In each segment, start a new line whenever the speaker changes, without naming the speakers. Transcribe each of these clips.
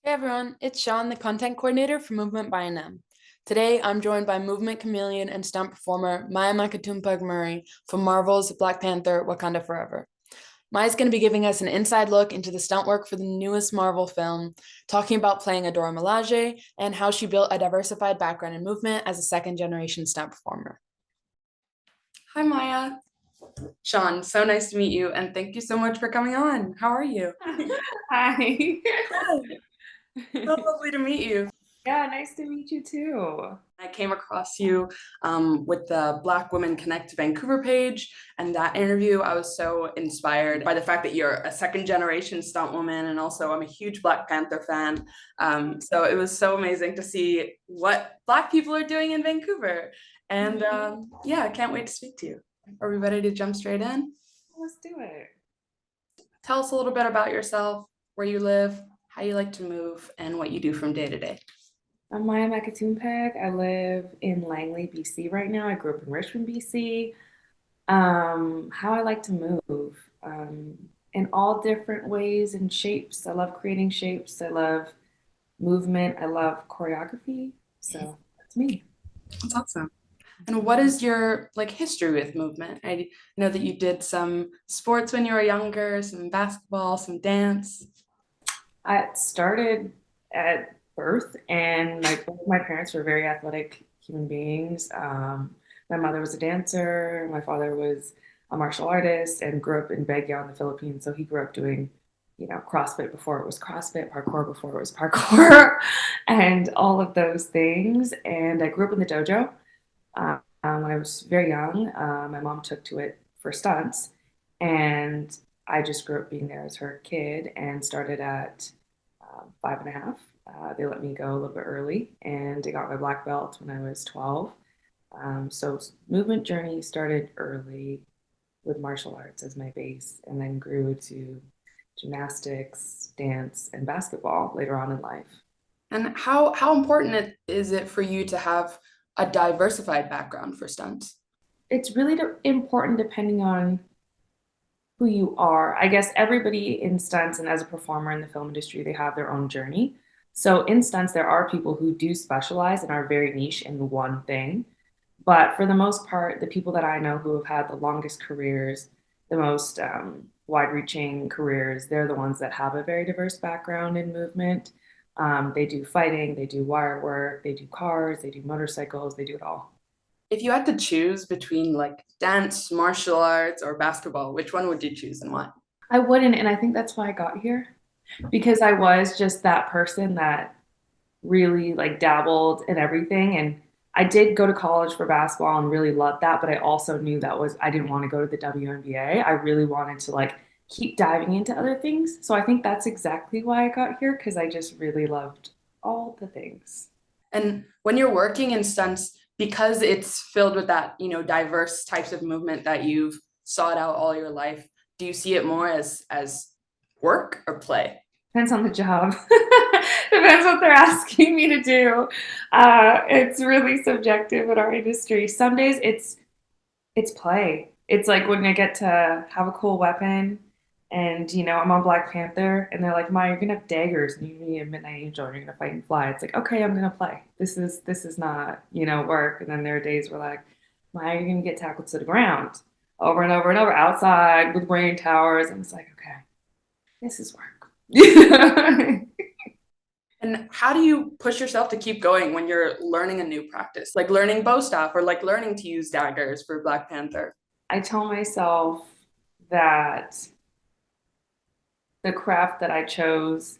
Hey everyone, it's Sean, the content coordinator for Movement by NM. Today, I'm joined by movement chameleon and stunt performer Maya Macatumpag Murray from Marvel's Black Panther, Wakanda Forever. Maya's going to be giving us an inside look into the stunt work for the newest Marvel film, talking about playing a Dora Milaje and how she built a diversified background in movement as a second-generation stunt performer.
Hi, Maya. Sean, so nice to meet you, and thank you so much for coming on. How are you?
Hi.
So lovely to meet you.
Yeah, nice to meet you too.
I came across you with the Black Women Connect Vancouver page, and that interview, I was so inspired by the fact that you're a second generation stunt woman, and also I'm a huge Black Panther fan. So it was so amazing to see what Black people are doing in Vancouver. And yeah, I can't wait to speak to you. Are we ready to jump straight in?
Let's do it.
Tell us a little bit about yourself, where you live, how you like to move, and what you do from day to day.
I'm Maya Macatumpag. I live in Langley, BC right now. I grew up in Richmond, BC. How I like to move in all different ways and shapes. I love creating shapes. I love movement. I love choreography. So that's me.
That's awesome. And what is your history with movement? I know that you did some sports when you were younger, some basketball, some dance.
I started at birth, and my parents were very athletic human beings. My mother was a dancer. My father was a martial artist and grew up in Baguio in the Philippines. So he grew up doing, CrossFit before it was CrossFit, parkour before it was parkour, and all of those things. And I grew up in the dojo. When I was very young, my mom took to it for stunts, and I just grew up being there as her kid and started at 5.5. They let me go a little bit early, and I got my black belt when I was 12. So movement journey started early with martial arts as my base, and then grew to gymnastics, dance, and basketball later on in life.
And how important is it for you to have a diversified background for stunts?
It's really important depending on who you are. I guess everybody in stunts and as a performer in the film industry, they have their own journey. So in stunts, there are people who do specialize and are very niche in one thing. But for the most part, the people that I know who have had the longest careers, the most wide-reaching careers, they're the ones that have a very diverse background in movement. They do fighting, they do wire work, they do cars, they do motorcycles, they do it all.
If you had to choose between dance, martial arts, or basketball, which one would you choose and why?
I wouldn't, and I think that's why I got here because I was just that person that really like dabbled in everything. And I did go to college for basketball and really loved that, but I also knew that was I didn't want to go to the WNBA. I really wanted to keep diving into other things. So I think that's exactly why I got here because I just really loved all the things.
And when you're working in stunts, because it's filled with that, diverse types of movement that you've sought out all your life, do you see it more as work or play?
Depends on the job. Depends what they're asking me to do. It's really subjective in our industry. Some days it's play. It's like when I get to have a cool weapon and I'm on Black Panther and they're like, "Ma, you're gonna have daggers and you're gonna be a midnight angel and you're gonna fight and fly." It's like, okay, I'm gonna play. This is not, work. And then there are days where like, "Ma, you're gonna get tackled to the ground over and over and over outside with rain towers." And it's like, okay, this is work.
And how do you push yourself to keep going when you're learning a new practice, like learning bow staff or learning to use daggers for Black Panther?
I tell myself that the craft that I chose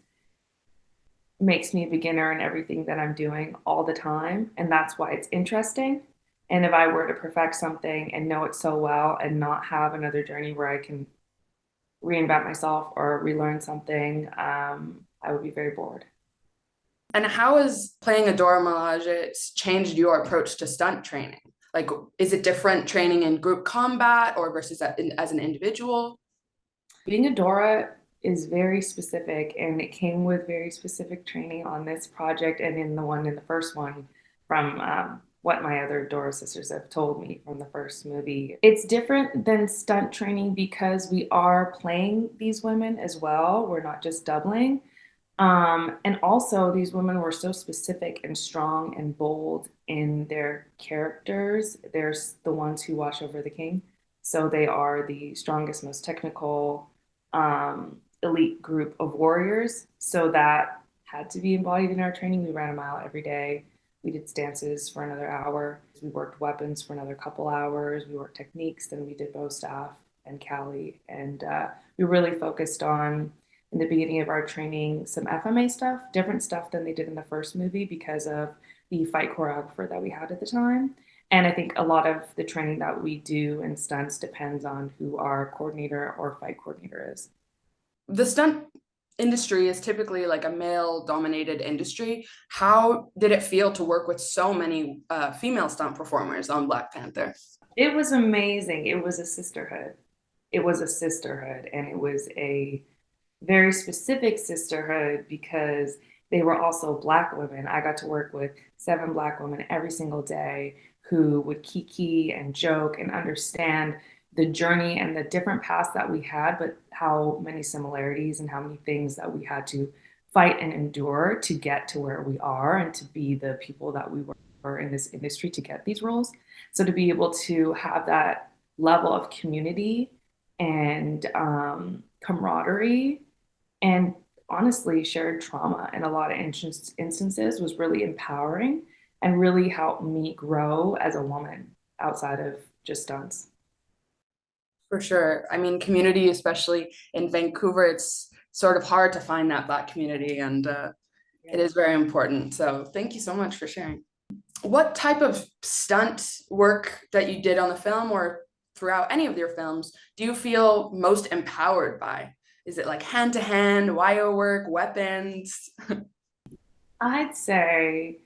makes me a beginner in everything that I'm doing all the time. And that's why it's interesting. And if I were to perfect something and know it so well and not have another journey where I can reinvent myself or relearn something, I would be very bored.
And how has playing a Dora Milaje changed your approach to stunt training? Like, is it different training in group combat or versus as an individual?
Being a Dora is very specific, and it came with very specific training on this project and in the first one from what my other Dora sisters have told me from the first movie. It's different than stunt training because we are playing these women as well. We're not just doubling. And also, these women were so specific and strong and bold in their characters. They're the ones who watch over the king. So they are the strongest, most technical, elite group of warriors. So that had to be embodied in our training. We ran a mile every day. We did stances for another hour. We worked weapons for another couple hours. We worked techniques. Then we did bow staff and Cali. And we really focused on in the beginning of our training some FMA stuff, different stuff than they did in the first movie because of the fight choreographer that we had at the time. And I think a lot of the training that we do in stunts depends on who our coordinator or fight coordinator is.
The stunt industry is typically like a male dominated industry. How did it feel to work with so many female stunt performers on Black Panther?
It was amazing. It was a sisterhood. It was a sisterhood, and it was a very specific sisterhood because they were also Black women. I got to work with 7 Black women every single day who would kiki and joke and understand the journey and the different paths that we had, but how many similarities and how many things that we had to fight and endure to get to where we are and to be the people that we were in this industry to get these roles. So to be able to have that level of community and camaraderie and honestly shared trauma in a lot of instances was really empowering and really helped me grow as a woman outside of just stunts.
For sure. I mean, community, especially in Vancouver, it's sort of hard to find that Black community, and it is very important. So thank you so much for sharing. What type of stunt work that you did on the film or throughout any of your films do you feel most empowered by? Is it like hand-to-hand, wire work, weapons?
I'd say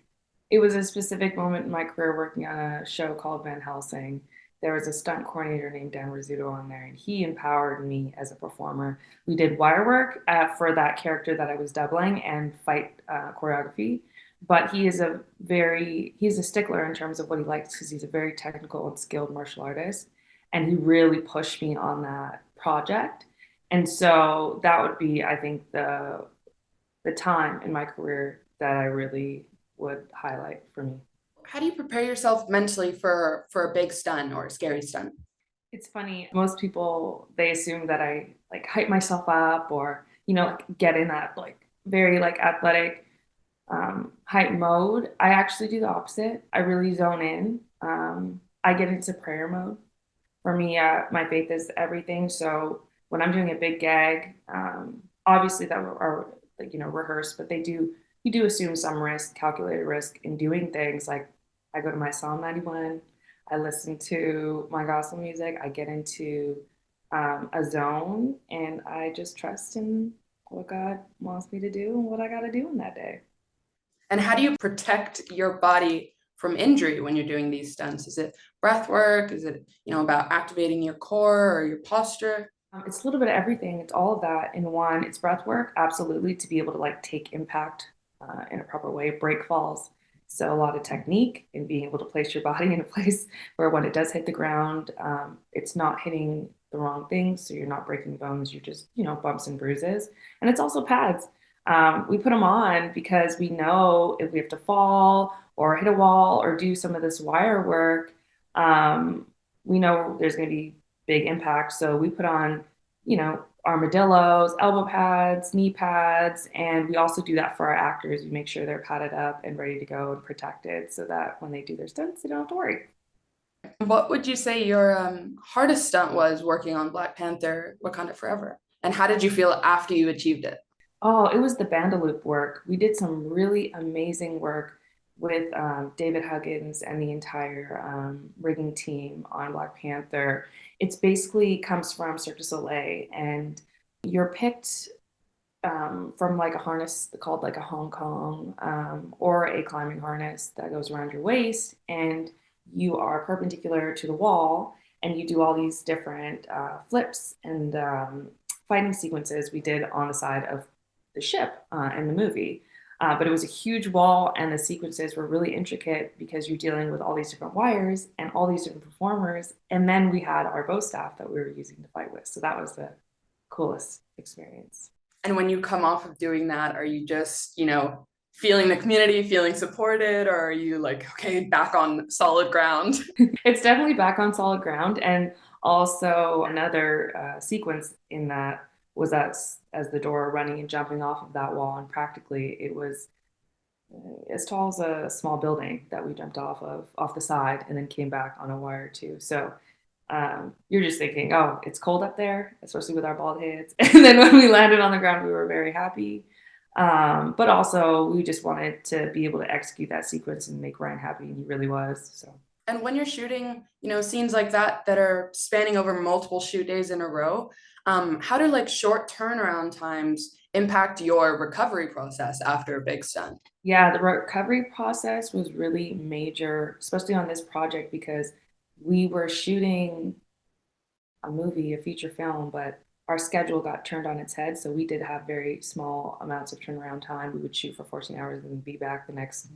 it was a specific moment in my career working on a show called Van Helsing. There was a stunt coordinator named Dan Rizzuto on there, and he empowered me as a performer. We did wire work for that character that I was doubling and fight choreography. But he's a stickler in terms of what he likes because he's a very technical and skilled martial artist, and he really pushed me on that project. And so that would be, I think, the time in my career that I really would highlight for me.
How do you prepare yourself mentally for a big stunt or a scary stunt?
It's funny. Most people they assume that I like hype myself up or like get in that like very like athletic hype mode. I actually do the opposite. I really zone in. I get into prayer mode. For me, my faith is everything. So when I'm doing a big gag, obviously that are like rehearsed, but you do assume some risk, calculated risk in doing things. Like I go to my Psalm 91, I listen to my gospel music, I get into a zone, and I just trust in what God wants me to do and what I got to do in that day.
And how do you protect your body from injury when you're doing these stunts? Is it breath work? Is it, about activating your core or your posture?
It's a little bit of everything. It's all of that in one. It's breath work, absolutely, to be able to like take impact in a proper way, break falls. So a lot of technique and being able to place your body in a place where when it does hit the ground, it's not hitting the wrong things. So you're not breaking bones. You're just, bumps and bruises. And it's also pads. We put them on because we know if we have to fall or hit a wall or do some of this wire work, we know there's going to be big impact. So we put on, armadillos, elbow pads, knee pads, and we also do that for our actors. We make sure they're padded up and ready to go and protected so that when they do their stunts, they don't have to worry.
What would you say your hardest stunt was working on Black Panther, Wakanda Forever? And how did you feel after you achieved it?
Oh, it was the Bandaloop work. We did some really amazing work with David Huggins and the entire rigging team on Black Panther. It's basically comes from Cirque du Soleil, and you're picked from like a harness called like a Hong Kong or a climbing harness that goes around your waist, and you are perpendicular to the wall, and you do all these different flips and fighting sequences we did on the side of the ship in the movie. But it was a huge wall, and the sequences were really intricate because you're dealing with all these different wires and all these different performers. And then we had our bow staff that we were using to fight with. So that was the coolest experience.
And when you come off of doing that, are you just, feeling the community, feeling supported, or are you like, okay, back on solid ground?
It's definitely back on solid ground. And also another sequence in that was us as the Dora running and jumping off of that wall. And practically it was as tall as a small building that we jumped off the side, and then came back on a wire too. So you're just thinking, oh, it's cold up there, especially with our bald heads. And then when we landed on the ground, we were very happy. But also we just wanted to be able to execute that sequence and make Ryan happy, and he really was. So.
And when you're shooting, scenes like that are spanning over multiple shoot days in a row, how do like short turnaround times impact your recovery process after a big stunt?
Yeah, the recovery process was really major, especially on this project, because we were shooting a movie, a feature film, but our schedule got turned on its head. So we did have very small amounts of turnaround time. We would shoot for 14 hours and be back the next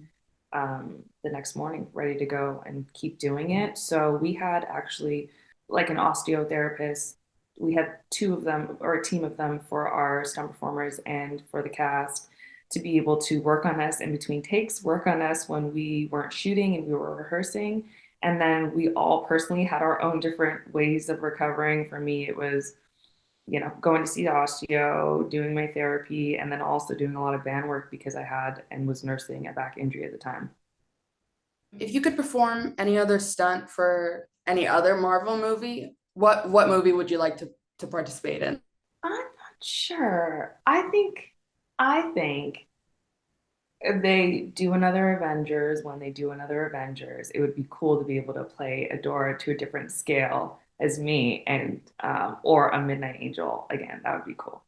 morning, ready to go and keep doing it. So we had actually like an osteotherapist. We had two of them, or a team of them, for our stunt performers and for the cast, to be able to work on us in between takes, work on us when we weren't shooting and we were rehearsing. And then we all personally had our own different ways of recovering. For me, it was, going to see the osteo, doing my therapy, and then also doing a lot of band work because I had and was nursing a back injury at the time.
If you could perform any other stunt for any other Marvel movie, what movie would you like to participate in?
I'm not sure. I think if they do another Avengers, when they do another Avengers, it would be cool to be able to play Adora to a different scale as me, and or a Midnight Angel again. That would be cool.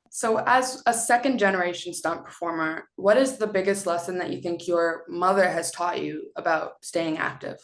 So, as a second generation stunt performer, what is the biggest lesson that you think your mother has taught you about staying active?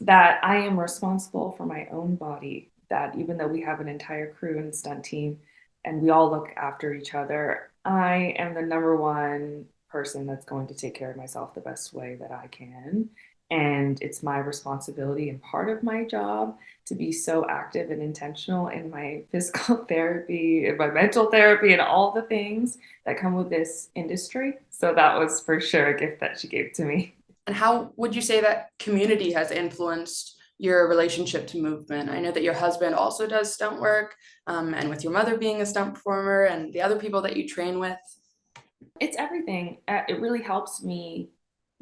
That I am responsible for my own body. That even though we have an entire crew and stunt team, and we all look after each other, I am the number one person that's going to take care of myself the best way that I can. And it's my responsibility and part of my job to be so active and intentional in my physical therapy, in my mental therapy, and all the things that come with this industry. So that was for sure a gift that she gave to me.
And how would you say that community has influenced your relationship to movement? I know that your husband also does stunt work, and with your mother being a stunt performer and the other people that you train with.
It's everything. It really helps me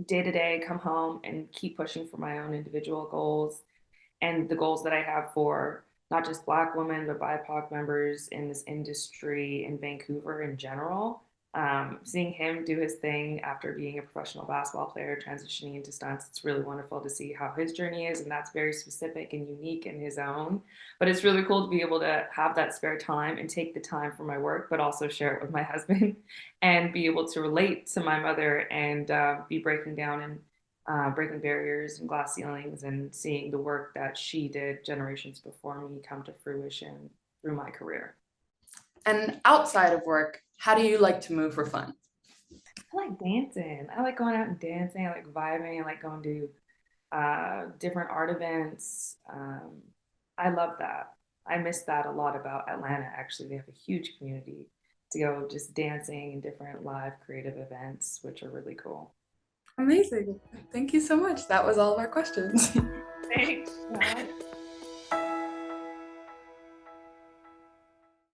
day to day come home and keep pushing for my own individual goals and the goals that I have for not just Black women, but BIPOC members in this industry in Vancouver in general. Seeing him do his thing after being a professional basketball player, transitioning into stunts, it's really wonderful to see how his journey is. And that's very specific and unique in his own. But it's really cool to be able to have that spare time and take the time for my work, but also share it with my husband and be able to relate to my mother and be breaking down and breaking barriers and glass ceilings and seeing the work that she did generations before me come to fruition through my career.
And outside of work, how do you like to move for fun?
I like dancing. I like going out and dancing. I like vibing. I like going to different art events. I love that. I miss that a lot about Atlanta, actually. They have a huge community to go just dancing and different live creative events, which are really cool.
Amazing. Thank you so much. That was all of our questions.
Thanks.